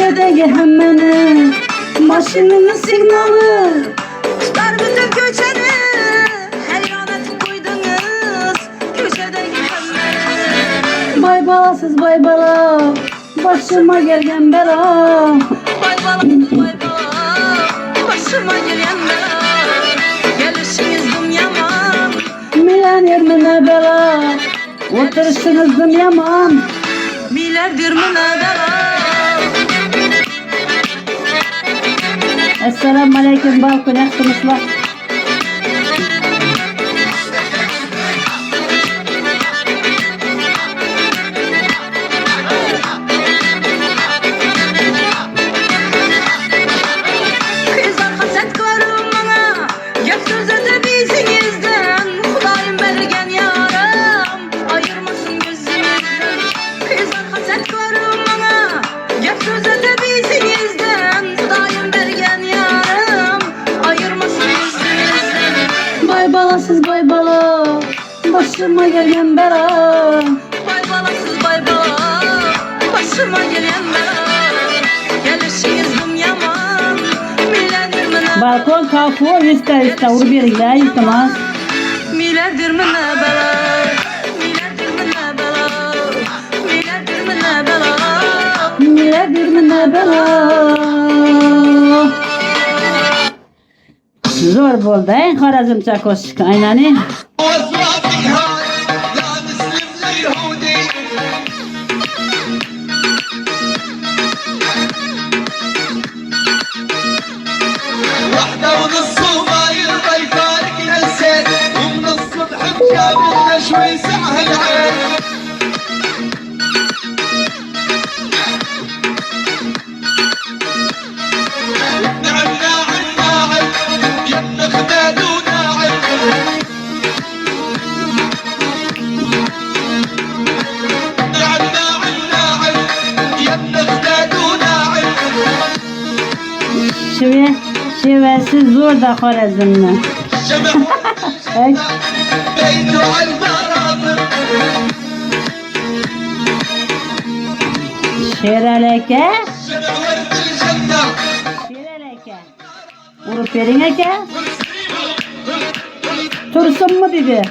köşedeki hemmenin maşininin signalı. Çıkar bütün köçeni, hayranatı koydunuz köşedeki hemmenin. Bay balasız bay bala, başıma gelgen bela. Bay bala, başıma gelen bela. Gelişinizdim yaman, Milyoner mi ne bela, oturuşunuzum yaman. milyarder mi ne bela. Esselamu aleyküm balkon yaktınızlar. Kızlar haset kılarım bana, gep sözde bizinizden. Kudayım bergen yaram, ayırmasın gözünüzden. Kızlar haset kılarım bana, gep sözde bizinizden. Kudayım bergen yaram, ayırmasın gözünüzden. Bay balasız bay bala, başıma gelgen bela. Bay balasız bay bala, başıma gelen bela. Gelişinizdim yaman, milyarder mi ne Balkon kalkıyor, üstte urbiyelikler yıkılmaz. milyarder mi ne bela. Milyarder mi ne bela. Milyarder mi ne bela. Milyoner mi ne bela. Zor boldu he, Xorazm Çakoşk aynani. واسمعك هاي لا نسلم لليهودي واحدة ونص ومايل ما يفارقنا الزين ومن الصبح مجابلنا شوي سهل عين نعم ناعم ناعم يم خداد وناعم ناعم ناعم ناعم يم خداد وناعم Şivesiz zor da Xorazm'ni. شمع Hey, بيته على المرافق Şereleke, شمع ورد الجنة Şereleke. Urup verin eke. Tursun mu dedi.